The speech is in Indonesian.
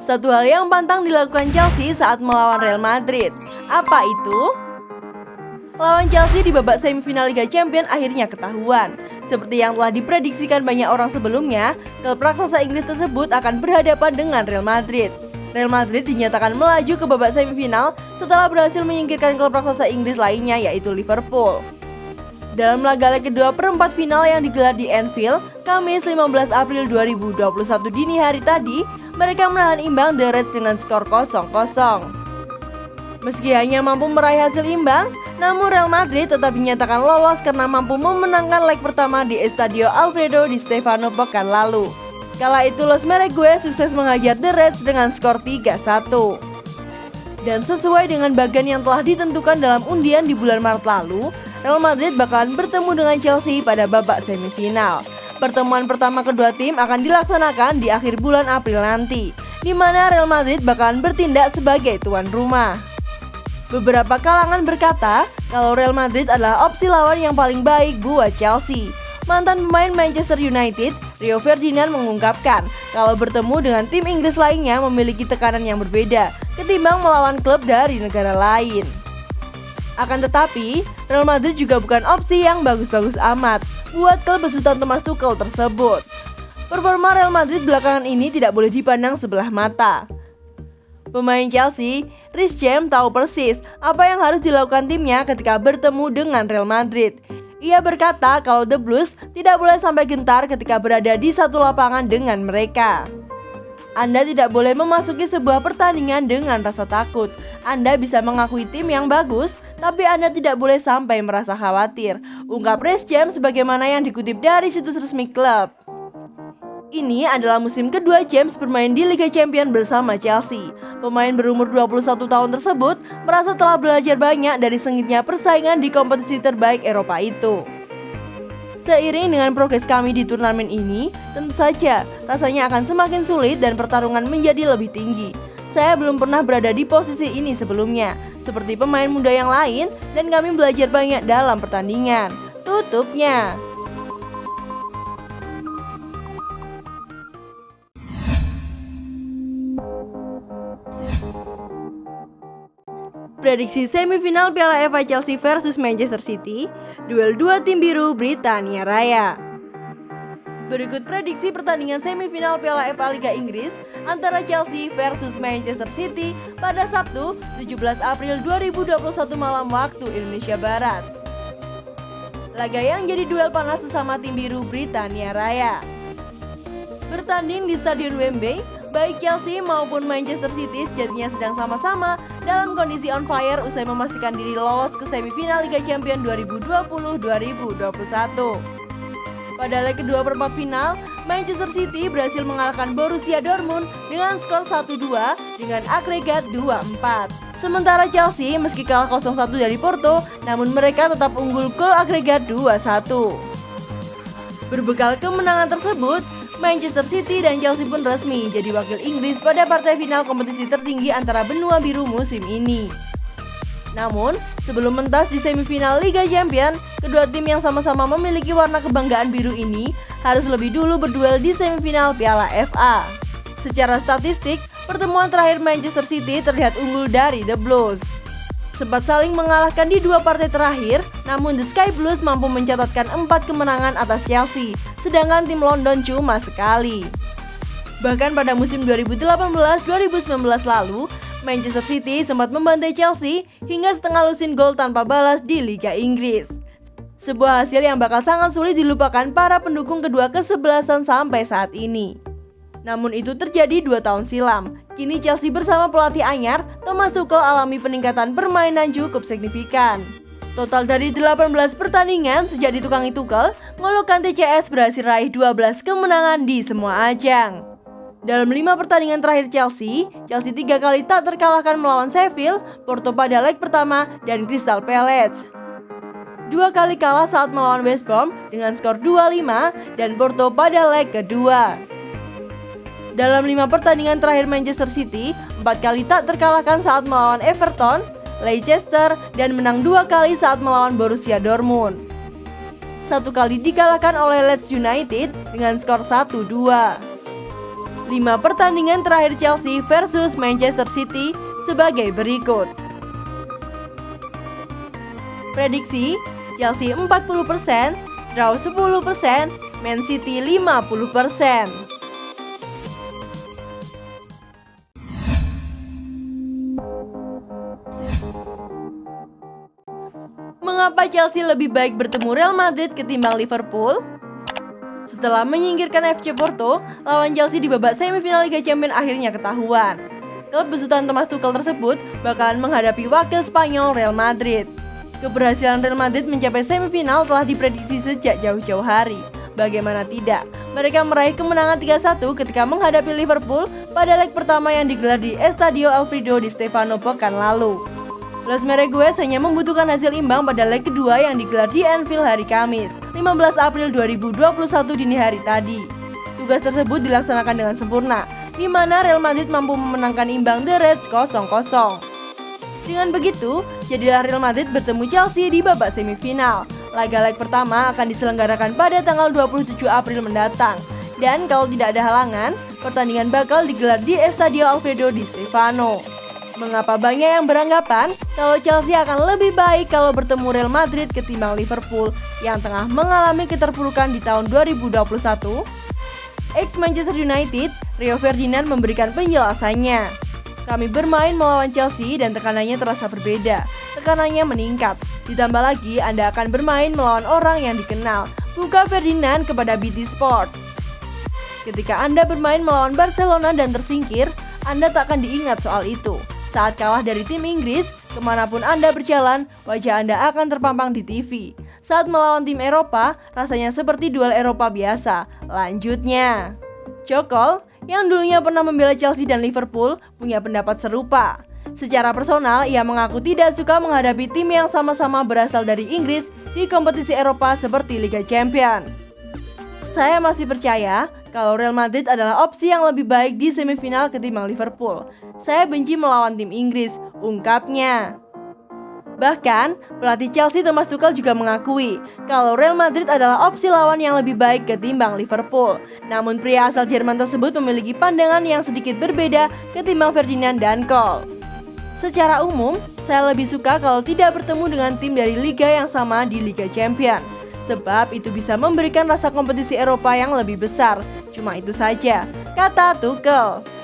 Satu hal yang pantang dilakukan Chelsea saat melawan Real Madrid. Apa itu? Lawan Chelsea di babak semifinal Liga Champions akhirnya ketahuan. Seperti yang telah diprediksikan banyak orang sebelumnya, klub raksasa Inggris tersebut akan berhadapan dengan Real Madrid. Real Madrid dinyatakan melaju ke babak semifinal setelah berhasil menyingkirkan klub raksasa Inggris lainnya yaitu Liverpool. Dalam laga leg kedua perempat final yang digelar di Anfield, Kamis 15 April 2021 dini hari tadi, mereka menahan imbang The Reds dengan skor 0-0. Meski hanya mampu meraih hasil imbang, namun Real Madrid tetap dinyatakan lolos karena mampu memenangkan leg pertama di Estadio Alfredo Di Stéfano pekan lalu. Kala itu Los Merengues sukses menghajar The Reds dengan skor 3-1. Dan sesuai dengan bagian yang telah ditentukan dalam undian di bulan Maret lalu, Real Madrid bakalan bertemu dengan Chelsea pada babak semifinal. Pertemuan pertama kedua tim akan dilaksanakan di akhir bulan April nanti, di mana Real Madrid bakalan bertindak sebagai tuan rumah. Beberapa kalangan berkata kalau Real Madrid adalah opsi lawan yang paling baik buat Chelsea. Mantan pemain Manchester United, Rio Ferdinand mengungkapkan kalau bertemu dengan tim Inggris lainnya memiliki tekanan yang berbeda ketimbang melawan klub dari negara lain. Akan tetapi, Real Madrid juga bukan opsi yang bagus-bagus amat buat klub besutan Thomas Tuchel tersebut. Performa Real Madrid belakangan ini tidak boleh dipandang sebelah mata. Pemain Chelsea, Reece James tahu persis apa yang harus dilakukan timnya ketika bertemu dengan Real Madrid. Ia berkata kalau The Blues tidak boleh sampai gentar ketika berada di satu lapangan dengan mereka. Anda tidak boleh memasuki sebuah pertandingan dengan rasa takut. Anda bisa mengakui tim yang bagus, tapi Anda tidak boleh sampai merasa khawatir, ungkap Reece James sebagaimana yang dikutip dari situs resmi klub. Ini adalah musim kedua James bermain di Liga Champions bersama Chelsea. Pemain berumur 21 tahun tersebut merasa telah belajar banyak dari sengitnya persaingan di kompetisi terbaik Eropa itu. Seiring dengan progres kami di turnamen ini, tentu saja rasanya akan semakin sulit dan pertarungan menjadi lebih tinggi. Saya belum pernah berada di posisi ini sebelumnya, seperti pemain muda yang lain, dan kami belajar banyak dalam pertandingan. Tutupnya. Prediksi semifinal Piala FA Chelsea versus Manchester City, duel dua tim biru Britania Raya. Berikut prediksi pertandingan semifinal Piala FA Liga Inggris antara Chelsea versus Manchester City pada Sabtu 17 April 2021 malam waktu Indonesia Barat. Laga yang jadi duel panas sesama tim biru Britania Raya. Bertanding di Stadion Wembley, baik Chelsea maupun Manchester City sejatinya sedang sama-sama dalam kondisi on fire usai memastikan diri lolos ke semifinal Liga Champions 2020-2021. Pada leg kedua perempat final, Manchester City berhasil mengalahkan Borussia Dortmund dengan skor 1-2 dengan agregat 2-4. Sementara Chelsea meski kalah 0-1 dari Porto, namun mereka tetap unggul gol agregat 2-1. Berbekal kemenangan tersebut, Manchester City dan Chelsea pun resmi jadi wakil Inggris pada partai final kompetisi tertinggi antara benua biru musim ini. Namun, sebelum mentas di semifinal Liga Champions, kedua tim yang sama-sama memiliki warna kebanggaan biru ini harus lebih dulu berduel di semifinal Piala FA. Secara statistik, pertemuan terakhir Manchester City terlihat unggul dari The Blues. Sempat saling mengalahkan di dua partai terakhir, namun The Sky Blues mampu mencatatkan 4 kemenangan atas Chelsea, sedangkan tim London cuma sekali. Bahkan pada musim 2018-2019 lalu, Manchester City sempat membantai Chelsea hingga setengah lusin gol tanpa balas di Liga Inggris. Sebuah hasil yang bakal sangat sulit dilupakan para pendukung kedua kesebelasan sampai saat ini. Namun itu terjadi 2 tahun silam. Kini Chelsea bersama pelatih anyar Thomas Tuchel alami peningkatan permainan cukup signifikan. Total dari 18 pertandingan sejak ditukangi Tuchel, N'Golo Kante CS berhasil raih 12 kemenangan di semua ajang. Dalam 5 pertandingan terakhir Chelsea 3 kali tak terkalahkan melawan Sheffield, Porto pada leg pertama, dan Crystal Palace. 2 kali kalah saat melawan West Brom dengan skor 2-5 dan Porto pada leg kedua. Dalam 5 pertandingan terakhir Manchester City, 4 kali tak terkalahkan saat melawan Everton, Leicester, dan menang 2 kali saat melawan Borussia Dortmund. 1 kali dikalahkan oleh Leeds United dengan skor 1-2. 5 pertandingan terakhir Chelsea versus Manchester City sebagai berikut. Prediksi Chelsea 40%, draw 10%, Man City 50%. Mengapa Chelsea lebih baik bertemu Real Madrid ketimbang Liverpool? Setelah menyingkirkan FC Porto, lawan Chelsea di babak semifinal Liga Champions akhirnya ketahuan. Klub besutan Thomas Tuchel tersebut bakalan menghadapi wakil Spanyol Real Madrid. Keberhasilan Real Madrid mencapai semifinal telah diprediksi sejak jauh-jauh hari. Bagaimana tidak, mereka meraih kemenangan 3-1 ketika menghadapi Liverpool pada leg pertama yang digelar di Estadio Alfredo Di Stéfano pekan lalu. Los Merengues hanya membutuhkan hasil imbang pada leg kedua yang digelar di Anfield hari Kamis, 15 April 2021 dini hari tadi. Tugas tersebut dilaksanakan dengan sempurna, di mana Real Madrid mampu memenangkan imbang The Reds 0-0. Dengan begitu, jadilah Real Madrid bertemu Chelsea di babak semifinal. Laga leg pertama akan diselenggarakan pada tanggal 27 April mendatang. Dan kalau tidak ada halangan, pertandingan bakal digelar di Estadio Alfredo Di Stéfano. Mengapa banyak yang beranggapan kalau Chelsea akan lebih baik kalau bertemu Real Madrid ketimbang Liverpool yang tengah mengalami keterpurukan di tahun 2021? Ex-Manchester United, Rio Ferdinand memberikan penjelasannya. Kami bermain melawan Chelsea dan tekanannya terasa berbeda. Tekanannya meningkat. Ditambah lagi Anda akan bermain melawan orang yang dikenal. Buka Ferdinand kepada BT Sport. Ketika Anda bermain melawan Barcelona dan tersingkir, Anda tak akan diingat soal itu. Saat kalah dari tim Inggris, kemanapun Anda berjalan, wajah Anda akan terpampang di TV. Saat melawan tim Eropa, rasanya seperti duel Eropa biasa. Lanjutnya, Tuchel, yang dulunya pernah membela Chelsea dan Liverpool, punya pendapat serupa. Secara personal, ia mengaku tidak suka menghadapi tim yang sama-sama berasal dari Inggris di kompetisi Eropa seperti Liga Champions. Saya masih percaya kalau Real Madrid adalah opsi yang lebih baik di semifinal ketimbang Liverpool. Saya benci melawan tim Inggris, ungkapnya. Bahkan, pelatih Chelsea Thomas Tuchel juga mengakui kalau Real Madrid adalah opsi lawan yang lebih baik ketimbang Liverpool. Namun pria asal Jerman tersebut memiliki pandangan yang sedikit berbeda ketimbang Ferdinand dan Cole. Secara umum, saya lebih suka kalau tidak bertemu dengan tim dari liga yang sama di Liga Champions. Sebab itu bisa memberikan rasa kompetisi Eropa yang lebih besar. Cuma itu saja, kata Tuchel.